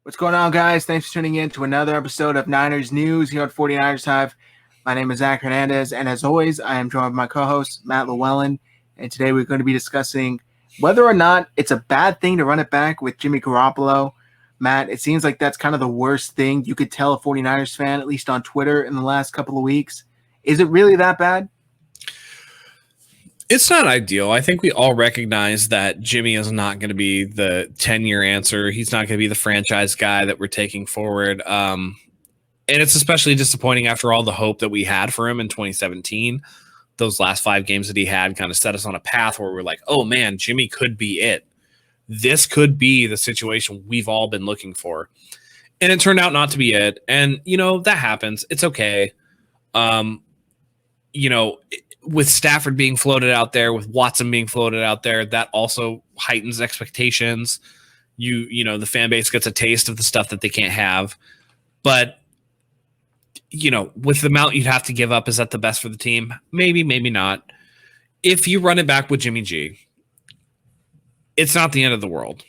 What's going on, guys? Thanks for tuning in to another episode of Niners News here on 49ers Hive. My name is Zach Hernandez, and as always, I am joined by my co-host, Matt Llewellyn, and today we're going to be discussing whether or not it's a bad thing to run it back with Jimmy Garoppolo. Matt, it seems like that's kind of the worst thing you could tell a 49ers fan, at least on Twitter, in the last couple of weeks. Is it really that bad? It's not ideal. I think we all recognize that Jimmy is not going to be the 10-year answer. He's not going to be the franchise guy that we're taking forward. And it's especially disappointing after all the hope that we had for him in 2017. Those last 5 games that he had kind of set us on a path where we're like, oh, man, Jimmy could be it. This could be the situation we've all been looking for. And it turned out not to be it. And, that happens. It's okay. With Stafford being floated out there, with Watson being floated out there, that also heightens expectations. The fan base gets a taste of the stuff that they can't have. But, with the amount you'd have to give up, is that the best for the team? Maybe, maybe not. If you run it back with Jimmy G, it's not the end of the world.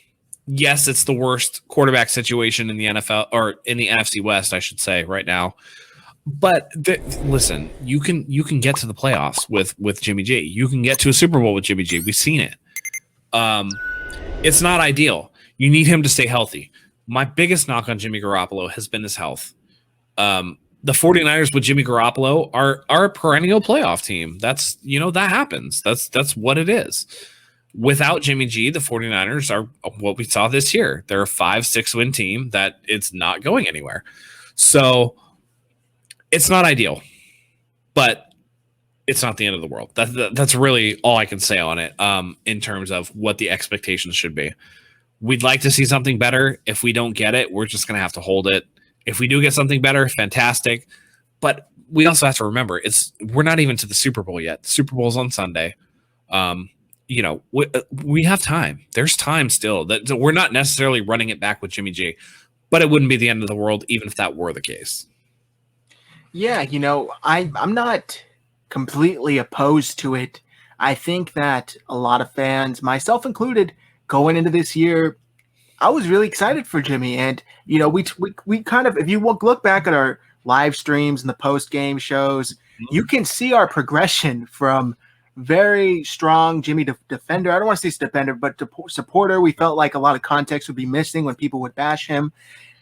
Yes, it's the worst quarterback situation in the NFL, or in the NFC West, I should say, right now. But listen, you can get to the playoffs with Jimmy G. You can get to a Super Bowl with Jimmy G. We've seen it. It's not ideal. You need him to stay healthy. My biggest knock on Jimmy Garoppolo has been his health. The 49ers with Jimmy Garoppolo are a perennial playoff team. That's, that happens. That's what it is. Without Jimmy G, the 49ers are what we saw this year. They're a 5-6 win team that it's not going anywhere. So it's not ideal, but it's not the end of the world. That's really all I can say on it in terms of what the expectations should be. We'd like to see something better. If we don't get it, we're just going to have to hold it. If we do get something better, fantastic. But we also have to remember, we're not even to the Super Bowl yet. The Super Bowl's on Sunday. We have time. There's time still. That we're not necessarily running it back with Jimmy G, but it wouldn't be the end of the world even if that were the case. Yeah, I'm not completely opposed to it. I think that a lot of fans, myself included, going into this year, I was really excited for Jimmy. And, we kind of, if you look back at our live streams and the post-game shows, you can see our progression from very strong Jimmy defender. I don't want to say defender, but supporter. We felt like a lot of context would be missing when people would bash him.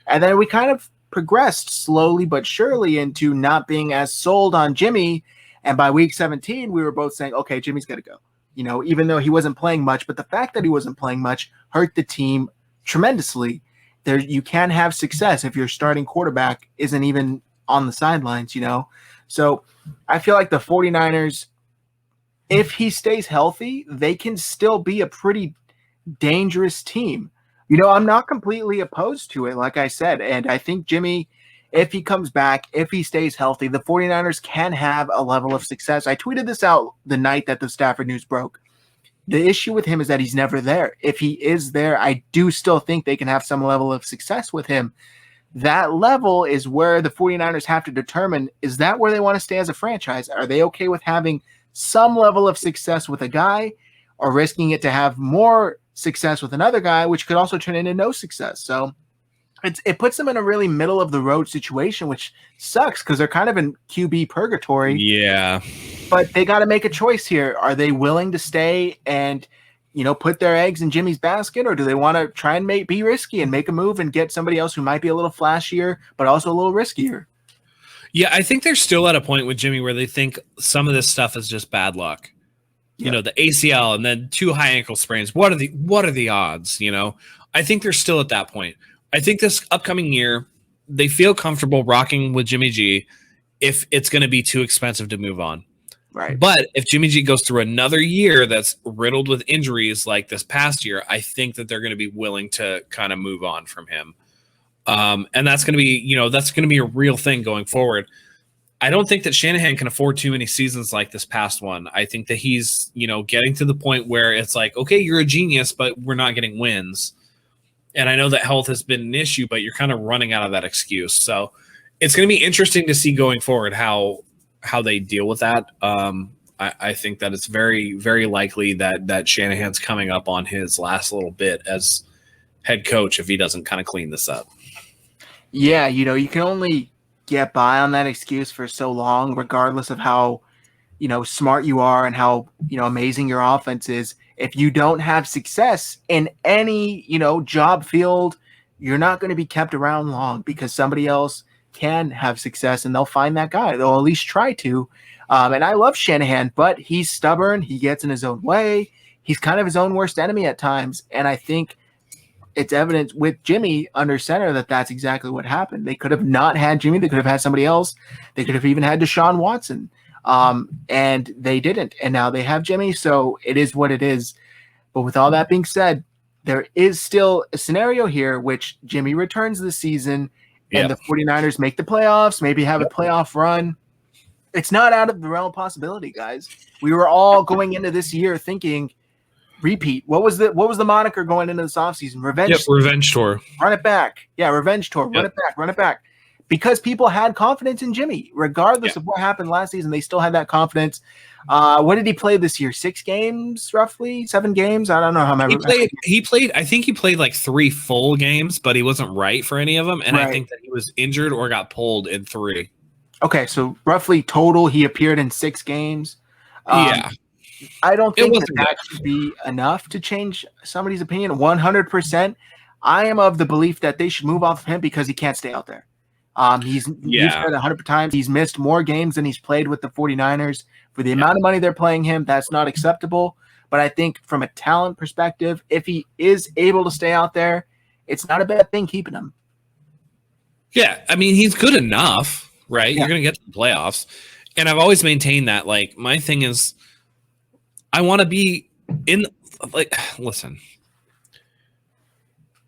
And then we kind of progressed slowly but surely into not being as sold on Jimmy. And by week 17, we were both saying, okay, Jimmy's got to go. Even though he wasn't playing much, but the fact that he wasn't playing much hurt the team tremendously. You can have success if your starting quarterback isn't even on the sidelines, So I feel like the 49ers, if he stays healthy, they can still be a pretty dangerous team. I'm not completely opposed to it, like I said. And I think Jimmy, if he comes back, if he stays healthy, the 49ers can have a level of success. I tweeted this out the night that the Stafford news broke. The issue with him is that he's never there. If he is there, I do still think they can have some level of success with him. That level is where the 49ers have to determine, is that where they want to stay as a franchise? Are they okay with having some level of success with a guy, or risking it to have more success with another guy, which could also turn into no success? So it puts them in a really middle of the road situation, which sucks because they're kind of in QB purgatory. Yeah. But they got to make a choice here. Are they willing to stay and, put their eggs in Jimmy's basket, or do they want to try and be risky and make a move and get somebody else who might be a little flashier, but also a little riskier? Yeah, I think they're still at a point with Jimmy where they think some of this stuff is just bad luck. The ACL and then 2 high ankle sprains. What are the odds? I think they're still at that point. I think this upcoming year, they feel comfortable rocking with Jimmy G if it's going to be too expensive to move on. Right. But if Jimmy G goes through another year that's riddled with injuries like this past year, I think that they're going to be willing to kind of move on from him. And that's going to be a real thing going forward. I don't think that Shanahan can afford too many seasons like this past one. I think that he's, getting to the point where it's like, okay, you're a genius, but we're not getting wins. And I know that health has been an issue, but you're kind of running out of that excuse. So it's going to be interesting to see going forward how they deal with that. I think that it's very, very likely that Shanahan's coming up on his last little bit as head coach if he doesn't kind of clean this up. Yeah, you can only get by on that excuse for so long, regardless of how smart you are and how amazing your offense is. If you don't have success in any job field, you're not going to be kept around long because somebody else can have success and they'll find that guy. They'll at least try to. And I love Shanahan, but he's stubborn. He gets in his own way. He's kind of his own worst enemy at times. And I think it's evident with Jimmy under center that that's exactly what happened. They could have not had Jimmy. They could have had somebody else. They could have even had Deshaun Watson. And they didn't. And now they have Jimmy. So it is what it is. But with all that being said, there is still a scenario here which Jimmy returns this season and the 49ers make the playoffs, maybe have a playoff run. It's not out of the realm of possibility, guys. We were all going into this year thinking repeat. What was the moniker going into this offseason? Revenge tour. Run it back. Yeah, revenge tour. Run it back. Because people had confidence in Jimmy. Regardless of what happened last season, they still had that confidence. What did he play this year? 6 games, roughly? 7 games? I don't know how many. He played I think he played like 3 full games, but he wasn't right for any of them. And I think that he was injured or got pulled in 3. Okay, so roughly total, he appeared in 6 games. I don't think that should be enough to change somebody's opinion. 100%. I am of the belief that they should move off of him because he can't stay out there. You've said 100 times he's missed more games than he's played with the 49ers. For the amount of money they're playing him, that's not acceptable. But I think from a talent perspective, if he is able to stay out there, it's not a bad thing keeping him. Yeah, I mean, he's good enough, right? Yeah. You're going to get to the playoffs. And I've always maintained that. Like, my thing is, I want to be in, like, listen,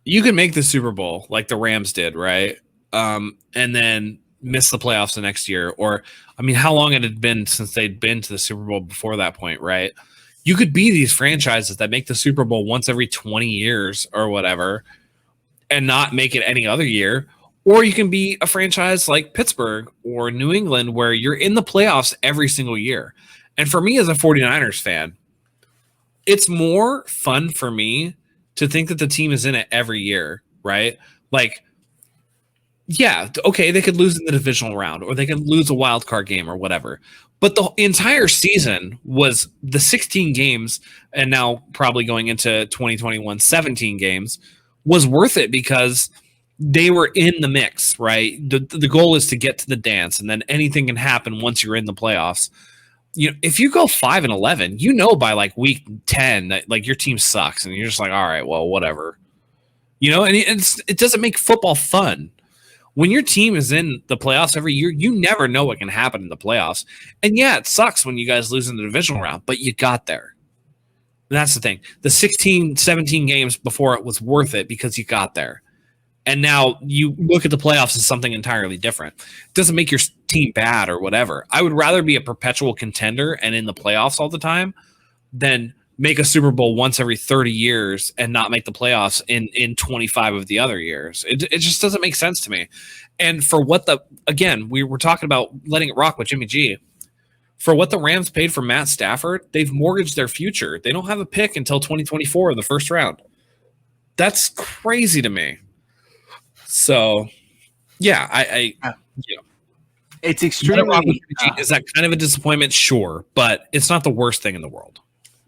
you can make the Super Bowl like the Rams did, right? And then miss the playoffs the next year. Or, I mean, how long it had been since they'd been to the Super Bowl before that point, right? You could be these franchises that make the Super Bowl once every 20 years or whatever and not make it any other year. Or you can be a franchise like Pittsburgh or New England where you're in the playoffs every single year. And for me as a 49ers fan, it's more fun for me to think that the team is in it every year, right? Like, yeah, okay, they could lose in the divisional round or they could lose a wild card game or whatever. But the entire season was the 16 games, and now probably going into 2021, 17 games, was worth it because they were in the mix, right? The goal is to get to the dance, and then anything can happen once you're in the playoffs. You know, if you go 5-11, you know by like week 10 that like your team sucks, and you're just like, all right, well, whatever. You know, and it doesn't make football fun. When your team is in the playoffs every year, you never know what can happen in the playoffs. And yeah, it sucks when you guys lose in the divisional round, but you got there. And that's the thing. The 16, 17 games before it was worth it because you got there. And now you look at the playoffs as something entirely different. It doesn't make your team bad or whatever. I would rather be a perpetual contender and in the playoffs all the time than make a Super Bowl once every 30 years and not make the playoffs in 25 of the other years. It just doesn't make sense to me. And for what again, we were talking about letting it rock with Jimmy G. For what the Rams paid for Matt Stafford, they've mortgaged their future. They don't have a pick until 2024 in the first round. That's crazy to me. So, yeah, I it's extremely. Is that kind of a disappointment? Sure, but it's not the worst thing in the world.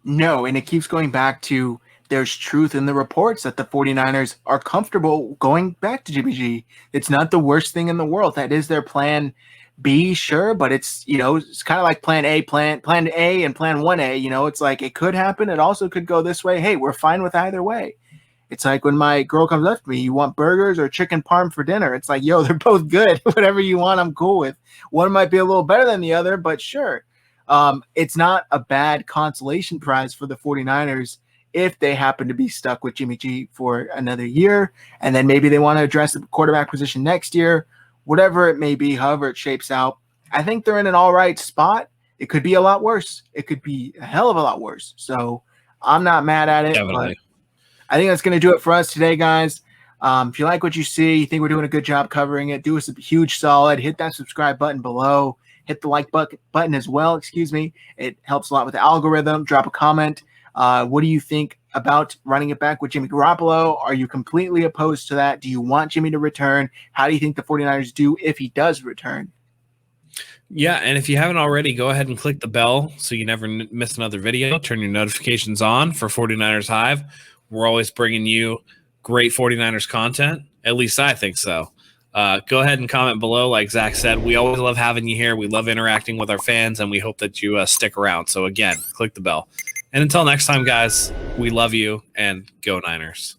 No, and it keeps going back to there's truth in the reports that the 49ers are comfortable going back to Jimmy G. It's not the worst thing in the world. That is their plan B, sure, but it's, it's kind of like plan A, plan A and plan 1A. It's like it could happen. It also could go this way. Hey, we're fine with either way. It's like when my girl comes up to me, you want burgers or chicken parm for dinner? It's like, yo, they're both good. Whatever you want, I'm cool with. One might be a little better than the other, but sure. It's not a bad consolation prize for the 49ers if they happen to be stuck with Jimmy G for another year, and then maybe they want to address the quarterback position next year, whatever it may be, however it shapes out. I think they're in an all right spot. It could be a lot worse. It could be a hell of a lot worse. So I'm not mad at it. Definitely. But I think that's going to do it for us today, guys. If you like what you see, you think we're doing a good job covering it, do us a huge solid. Hit that subscribe button below. Hit the like button as well. It helps a lot with the algorithm. Drop a comment. What do you think about running it back with Jimmy Garoppolo? Are you completely opposed to that? Do you want Jimmy to return? How do you think the 49ers do if he does return? Yeah, and if you haven't already, go ahead and click the bell so you never miss another video. Turn your notifications on for 49ers Hive. We're always bringing you great 49ers content. At least I think so. Go ahead and comment below. Like Zach said, we always love having you here. We love interacting with our fans, and we hope that you stick around. So, again, click the bell. And until next time, guys, we love you, and go Niners.